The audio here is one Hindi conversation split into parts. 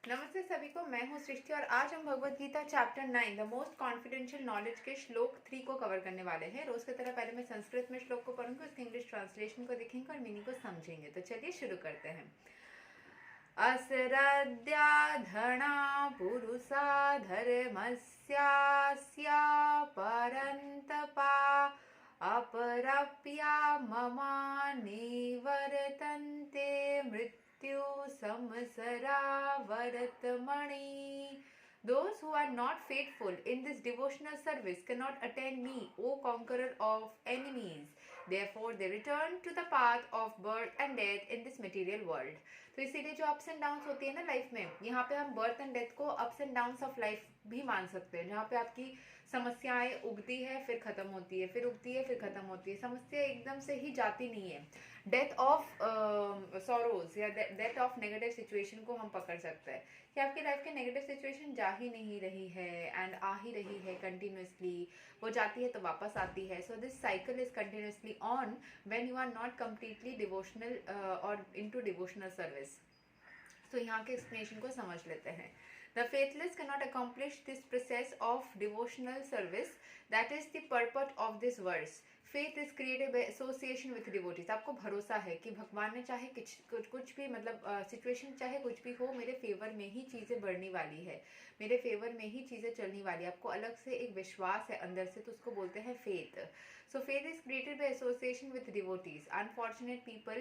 नमस्ते सभी को, मैं हूं सृष्टि और आज हम Bhagavad Gita chapter 9 the most confidential knowledge के श्लोक 3 को कवर करने वाले हैं। रोज की तरह पहले मैं संस्कृत में श्लोक को पढ़ूंगी, उसके इंग्लिश ट्रांसलेशन को देखेंगे और मीनिंग को समझेंगे। तो चलिए शुरू करते हैं। असरद्याधणा पुरुषा धर्मस्यास्या परन्तपा अपराप्या ममानिवर्तन्ते मृत्यु संसरा वरतमणि. Those who are not faithful in this devotional service cannot attain me, O conqueror of enemies. Therefore, they return to the path of birth and death in this material world. तो इसीलिए जो अप्स एंड डाउन्स होती है ना लाइफ में, यहाँ पे हम बर्थ एंड डेथ को ups and downs of life भी मान सकते हैं, जहाँ पे आपकी समस्याएं उगती है फिर खत्म होती है, फिर उगती है फिर खत्म होती है। समस्या एकदम से ही जाती नहीं है। डेथ ऑफ सॉरोज या डेथ ऑफ नेगेटिव सिचुएशन को हम पकड़ सकते हैं कि आपकी लाइफ के नेगेटिव सिचुएशन जा ही नहीं रही है एंड आ ही रही है कंटिन्यूसली। वो जाती है तो वापस आती है। So this cycle is continuously on when you are not completely devotional और इनटू डिवोशनल सर्विस। तो यहाँ के एक्सप्लेनेशन को समझ लेते हैं। The faithless cannot accomplish this process of devotional service. That is the purport of this verse. Faith is created by association with devotees. आपको भरोसा है कि भगवान ने चाहे कुछ भी मतलब सिचुएशन चाहे कुछ भी हो, मेरे फेवर में ही चीज़ें बढ़ने वाली है, मेरे फेवर में ही चीज़ें चलने वाली है। आपको अलग से एक विश्वास है अंदर से, तो उसको बोलते हैं faith. So faith is created by association with devotees. Unfortunate people,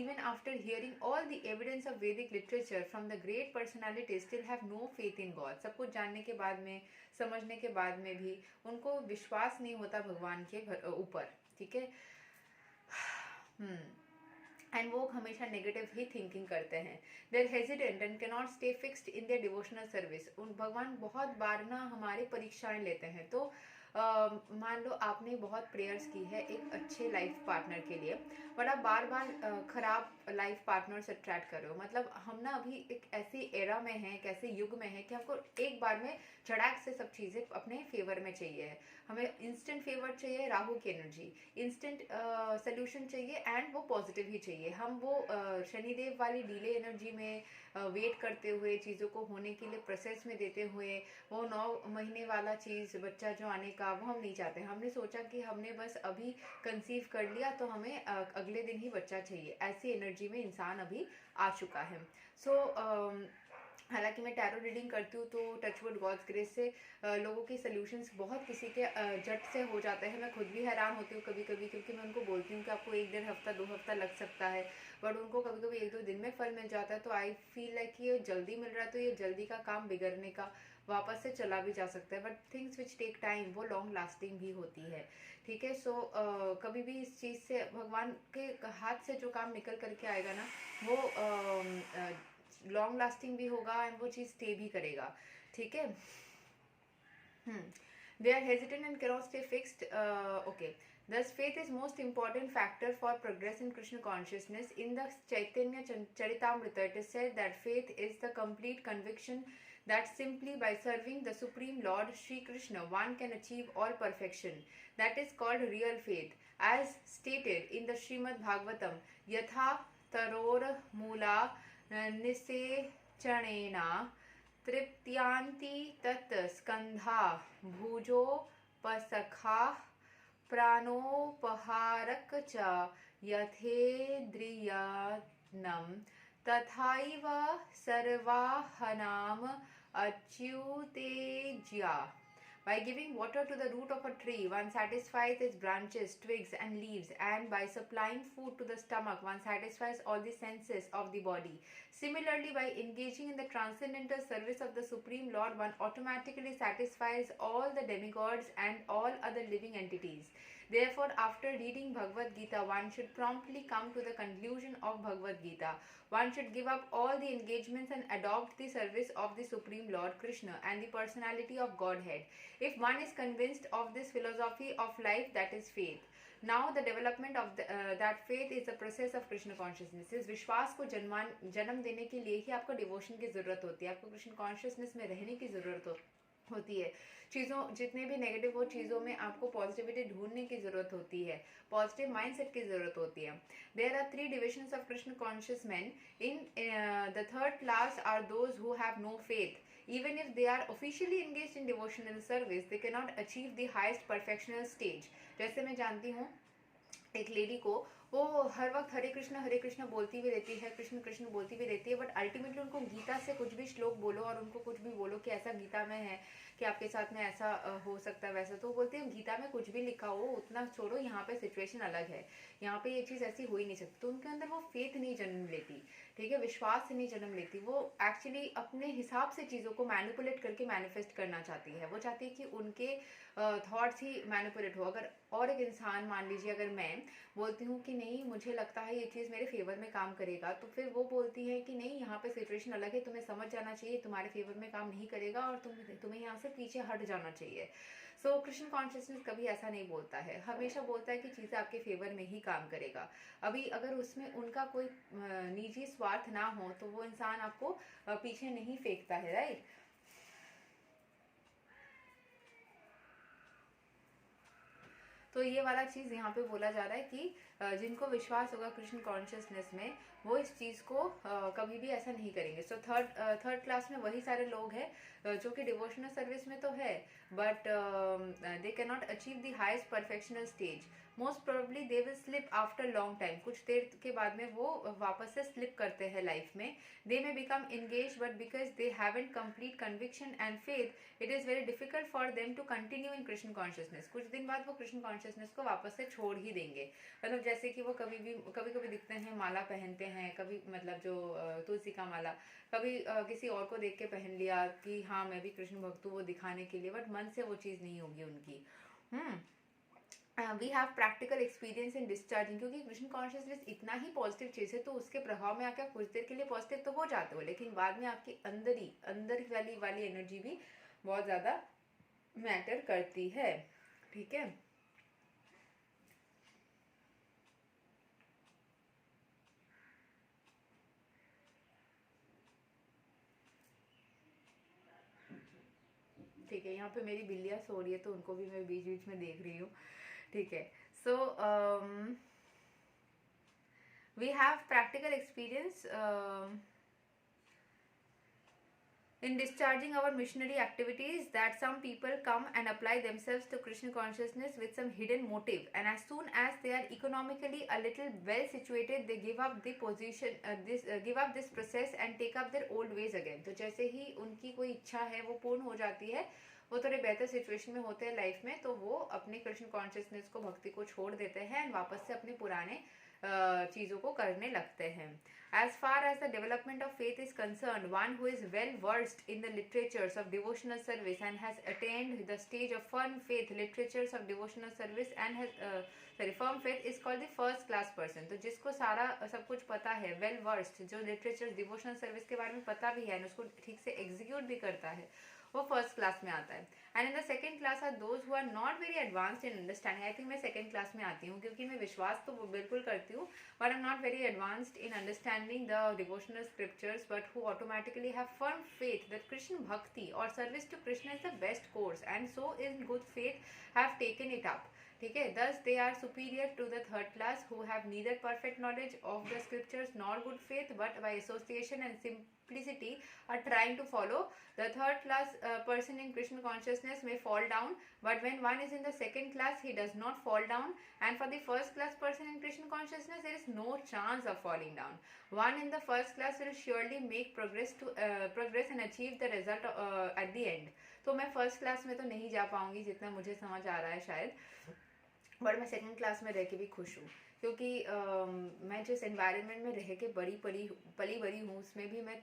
even after hearing all the evidence of Vedic literature from the great personalities, still have no faith in God. सब कुछ जानने के बाद में, समझने के बाद में भी उनको विश्वास नहीं होता भगवान के ऊपर, ठीक है। एंड वो हमेशा नेगेटिव ही थिंकिंग करते हैं। They're hesitant and can not stay fixed in their devotional service. उन भगवान बहुत बार ना हमारी परीक्षाएं लेते हैं। तो मान लो आपने बहुत प्रेयर्स की है एक अच्छे लाइफ पार्टनर के लिए, बट आप बार बार खराब लाइफ पार्टनर से अट्रैक्ट कर रहे हो। मतलब हम ना अभी एक ऐसी एरा में हैं, एक ऐसे युग में है कि हमको एक बार में झड़ाक से सब चीज़ें अपने फेवर में चाहिए है। हमें इंस्टेंट फेवर चाहिए, राहु की एनर्जी, इंस्टेंट सोल्यूशन चाहिए एंड वो पॉजिटिव ही चाहिए। हम वो शनिदेव वाली डीले एनर्जी में वेट करते हुए, चीज़ों को होने के लिए प्रोसेस में देते हुए, वो 9 महीने वाला चीज़ बच्चा जो आने का, वो हम नहीं चाहते। हमने सोचा कि हमने बस अभी कंसीव कर लिया तो हमें अगले दिन ही बच्चा चाहिए, ऐसी एनर्जी में इंसान अभी आ चुका है। सो हालांकि मैं टैरो रीडिंग करती हूँ तो टचवुड गॉड्स ग्रेस से लोगों के सॉल्यूशंस बहुत किसी के झट से हो जाते हैं। मैं खुद भी हैरान होती हूँ कभी कभी, क्योंकि मैं उनको बोलती हूँ कि आपको 1-1.5 हफ्ता 2 हफ्ता लग सकता है, बट उनको कभी कभी 1-2 दिन में फल मिल जाता है। तो आई फील लाइक कि ये जल्दी मिल रहा है, तो ये जल्दी का काम बिगड़ने का वापस से चला भी जा सकता है। But things which take time वो लॉन्ग लास्टिंग भी होती है, ठीक है। सो कभी भी इस चीज़ से भगवान के हाथ से जो काम निकल करके आएगा ना, वो लॉन्ग लास्टिंग भी होगा एंड वो चीज़ स्टे भी करेगा, ठीक है। They are hesitant and cannot stay fixed. Okay. Thus, faith is most important factor for progress in Krishna consciousness. In the Chaitanya Charitamrita, it is said that faith is the complete conviction that simply by serving the Supreme Lord Sri Krishna, one can achieve all perfection. That is called real faith. As stated in the Srimad Bhagavatam, Yatha Taror Mula निसेचणेन तृप्त्यान्ति तत् स्कन्धा भुजोपसखा प्राणोपहारक च यथेन्द्रियाणं तथैव सर्वाहनाम अच्युतेज्या. By giving water to the root of a tree, one satisfies its branches, twigs, and leaves, and by supplying food to the stomach, one satisfies all the senses of the body. Similarly, by engaging in the transcendental service of the Supreme Lord, one automatically satisfies all the demigods and all other living entities. Therefore, after reading Bhagavad Gita, one should promptly come to the conclusion of Bhagavad Gita. One should give up all the engagements and adopt the service of the Supreme Lord Krishna and the personality of Godhead. If one is convinced of this philosophy of life, that is faith. Now the development of that faith is the process of Krishna consciousness. इस विश्वास को जन्म देने के लिए ही आपको डिवोशन की जरूरत होती है, आपको कृष्ण कॉन्शियसनेस में रहने की जरूरत होती है। चीज़ों जितने भी नेगेटिव हो चीज़ों में आपको पॉजिटिविटी ढूंढने की ज़रूरत होती है, पॉजिटिव माइंडसेट की ज़रूरत होती है। There are three divisions of Krishna conscious man. In the third class are those who have no faith, even if they are officially engaged in devotional service they cannot achieve the highest perfectional stage। जैसे मैं जानती हूँ एक लेडी को, वो हर वक्त हरे कृष्ण बोलती भी रहती है, कृष्ण कृष्ण बोलती भी रहती है, बट अल्टीमेटली उनको गीता से कुछ भी श्लोक बोलो और उनको कुछ भी बोलो कि ऐसा गीता में है कि आपके साथ में ऐसा हो सकता है वैसा, तो वो बोलते हैं गीता में कुछ भी लिखा हो उतना छोड़ो, यहाँ पे सिचुएशन अलग है, यहाँ पे ये चीज़ ऐसी हो ही नहीं सकती। तो उनके अंदर वो फेथ नहीं जन्म लेती, ठीक है, विश्वास नहीं जन्म लेती। वो एक्चुअली अपने हिसाब से चीज़ों को मैनिपुलेट करके मैनिफेस्ट करना चाहती है। वो चाहती है कि उनके थॉट्स ही मैनिपुलेट हो। अगर और एक इंसान, मान लीजिए अगर मैं बोलती हूँ कि नहीं मुझे लगता है ये चीज़ मेरे फेवर में काम करेगा, तो फिर वो बोलती है कि नहीं यहाँ पे सिचुएशन अलग है, तुम्हें समझ जाना चाहिए, तुम्हारे फेवर में काम नहीं करेगा और तुम्हें यहाँ से पीछे हट जाना चाहिए। सो कृष्ण कॉन्शियसनेस कभी ऐसा नहीं बोलता है, हमेशा बोलता है कि चीज़ें आपके फेवर में ही काम करेगा। अभी अगर उसमें उनका कोई निजी स्वार्थ ना हो तो वो इंसान आपको पीछे नहीं फेंकता है, राइट। तो ये वाला चीज़ यहाँ पे बोला जा रहा है कि जिनको विश्वास होगा कृष्ण कॉन्शियसनेस में वो इस चीज़ को कभी भी ऐसा नहीं करेंगे। सो थर्ड क्लास में वही सारे लोग हैं जो कि डिवोशनल सर्विस में तो है, but they can not achieve the highest perfectional stage. Most probably they will slip after long time, कुछ देर के बाद में वो वापस से स्लिप करते हैं लाइफ में। They may become engage but because they haven't complete conviction and faith it is very difficult for them to continue in Krishna consciousness. कुछ दिन बाद वो कृष्ण कॉन्शियसनेस को वापस से छोड़ ही देंगे। मतलब जैसे कि वो कभी कभी दिखते हैं माला पहनते हैं, कभी मतलब जो तुलसी का माला, कभी किसी और को देख के पहन लिया कि हाँ मैं भी कृष्ण भक्त हूँ वो दिखाने के लिए, बट मन से वो चीज़ नहीं होगी उनकी। We have practical experience in discharging, क्योंकि कृष्ण कॉन्शियसनेस इतना ही पॉजिटिव चीज़ है तो उसके प्रभाव में आके आप कुछ देर के लिए पॉजिटिव तो हो जाते हो, लेकिन बाद में आपकी अंदर वाली एनर्जी भी बहुत ज़्यादा मैटर करती है, ठीक है। ठीक है, यहाँ पे मेरी बिल्लियाँ सो रही है तो उनको भी मैं बीच बीच में देख रही हूँ, ठीक है। So we have practical experience in discharging our missionary activities that some people come and apply themselves to Krishna consciousness with some hidden motive, and as soon as they are economically a little well situated they give up the position give up this process and take up their old ways again। तो जैसे ही उनकी कोई इच्छा है वो पूर्ण हो जाती है, वो थोड़े बेहतर सिचुएशन में होते हैं लाइफ में, तो वो अपने कृष्ण कॉन्शियसनेस को, भक्ति को छोड़ देते हैं एंड वापस से अपने पुराने चीज़ों को करने लगते हैं। As far as the development of faith is concerned, one who is well versed in the literatures of devotional service and has attained the stage of firm faith literatures of devotional service and has firm faith is called the first class person। तो जिसको सारा सब कुछ पता है, well versed, जो लिटरेचर डिवोशनल सर्विस के बारे में पता भी है, उसको ठीक से एग्जीक्यूट भी करता है, वो फर्स्ट क्लास में आता है। And in the second class are those who are not very advanced in understanding. I think मैं सेकंड क्लास में आती हूँ क्योंकि मैं विश्वास तो बिल्कुल करती हूँ, but I'm not very advanced in understanding the devotional scriptures, but who automatically have firm faith that Krishna Bhakti or service to Krishna is the best course, and so in good faith have taken it up। ठीक है, thus they are superior to the third class who have neither perfect knowledge of the scriptures nor good faith, but by association and simplicity are trying to follow। The third class person in Krishna consciousness may fall down, but when one is in the second class he does not fall down, and for the first class person in Krishna consciousness there is no chance of falling down। One in the first class will surely make progress and achieve the result at the end। तो मैं फर्स्ट क्लास में तो नहीं जा पाऊंगी जितना मुझे समझ आ रहा है शायद, बट मैं सेकंड क्लास में रह के भी खुश हूँ, क्योंकि मैं जिस एनवायरनमेंट में रह के पली बड़ी हूँ उसमें भी मैं,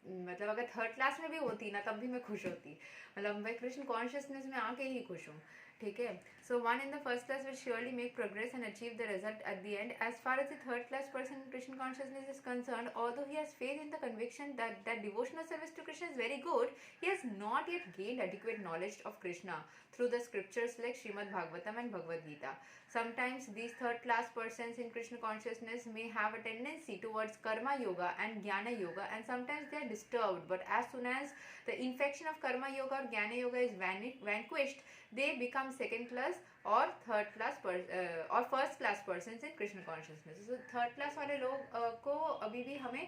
मतलब अगर थर्ड क्लास में भी होती ना तब भी मैं खुश होती, मतलब मैं कृष्ण कॉन्शियसनेस में आके ही खुश हूँ, ठीक है। So one in the first class will surely make progress and achieve the result at the end. As far as the third class person in Krishna consciousness is concerned, although he has faith in the conviction that devotional service to Krishna is very good, he has not yet gained adequate knowledge of Krishna through the scriptures like Srimad Bhagavatam and Bhagavad Gita. Sometimes these third class persons in Krishna consciousness may have a tendency towards karma yoga and jnana yoga, and sometimes they are disturbed, but as soon as the infection of karma yoga or jnana yoga is vanquished, they become second class or third class or first class persons in Krishna consciousness. So third class वाले लोग को अभी भी हमें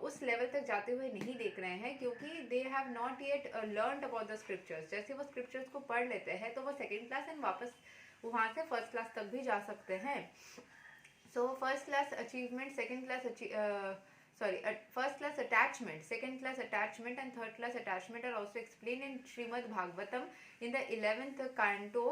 उस लेवल तक जाते हुए नहीं देख रहे हैं, क्योंकि they have not yet learned about the scriptures. जैसे वो स्क्रिप्चर्स को पढ़ लेते हैं तो वो सेकेंड क्लास एंड वापस वहाँ से फर्स्ट क्लास तक भी जा सकते हैं. So first class achievement, second class first class attachment, second class attachment and third class attachment are also explained in Srimad Bhagavatam in the 11th canto.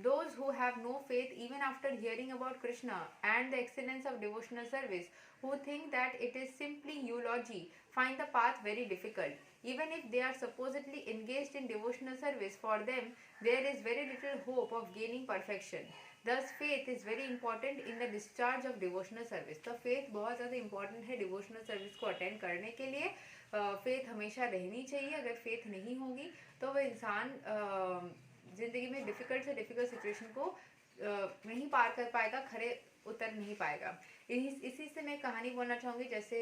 Those who have no faith even after hearing about Krishna and the excellence of devotional service, who think that it is simply eulogy, find the path very difficult. Even if they are supposedly engaged in devotional service, for them there is very little hope of gaining perfection. Thus faith is very important in the discharge of devotional service. तो faith बहुत ज़्यादा important है devotional service को attend करने के लिए. faith हमेशा रहनी चाहिए. अगर faith नहीं होगी तो वह इंसान ज़िंदगी में डिफ़िकल्ट से डिफ़िकल्ट सिचुएशन को नहीं पार कर पाएगा, खरे उतर नहीं पाएगा. इसी से मैं कहानी बोलना चाहूँगी. जैसे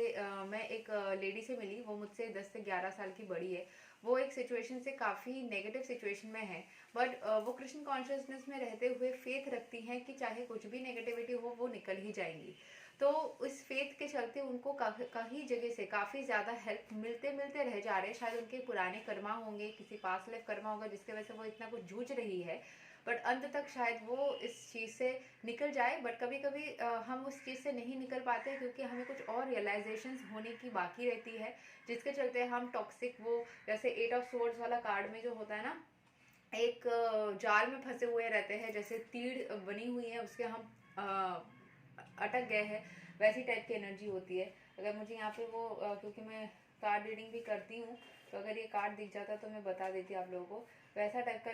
मैं एक लेडी से मिली, वो मुझसे 10 से 11 साल की बड़ी है. वो एक सिचुएशन से काफ़ी नेगेटिव सिचुएशन में है, बट वो कृष्ण कॉन्शियसनेस में रहते हुए फेथ रखती हैं कि चाहे कुछ भी नेगेटिविटी हो वो निकल ही जाएंगी. तो उस फेथ के चलते उनको कई जगह से काफ़ी ज़्यादा हेल्प मिलते मिलते रह जा रहे हैं. शायद उनके पुराने कर्मा होंगे, किसी पास लाइफ कर्मा होगा जिसके वजह से वो इतना कुछ जूझ रही है, बट अंत तक शायद वो इस चीज़ से निकल जाए. बट कभी कभी हम उस चीज़ से नहीं निकल पाते क्योंकि हमें कुछ और रियलाइजेशंस होने की बाकी रहती है, जिसके चलते हम टॉक्सिक, वो जैसे 8 ऑफ सोर्ड्स वाला कार्ड में जो होता है ना, एक जाल में फंसे हुए रहते हैं, जैसे तीड़ बनी हुई है उसके हम अटक गए हैं, वैसी टाइप की एनर्जी होती है. अगर मुझे यहाँ पे वो क्योंकि मैं कार्ड रीडिंग भी करती हूँ, तो अगर ये कार्ड दिख जाता तो मैं बता देती आप लोगों को. वैसा टाइप का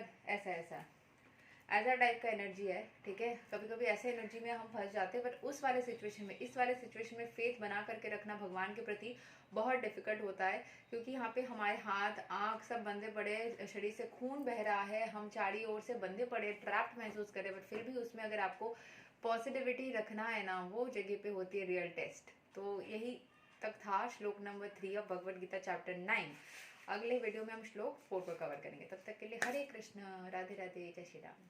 ऐसा टाइप का एनर्जी है, ठीक है. कभी कभी ऐसे एनर्जी में हम फंस जाते हैं, बट उस वाले सिचुएशन में, इस वाले सिचुएशन में फेथ बना करके रखना भगवान के प्रति बहुत डिफिकल्ट होता है, क्योंकि यहाँ पे हमारे हाथ आँख सब बंधे पड़े, शरीर से खून बह रहा है, हम चारों ओर से बंधे पड़े, ट्रैप्ड महसूस करें, बट फिर भी उसमें अगर आपको पॉजिटिविटी रखना है ना, वो जगह पे होती है रियल टेस्ट. तो यही तक था श्लोक number 3 of Bhagavad Gita chapter 9. अगले वीडियो में हम श्लोक 4 को कवर करेंगे. तब तक के लिए हरे कृष्ण, राधे राधे, जय श्री राम.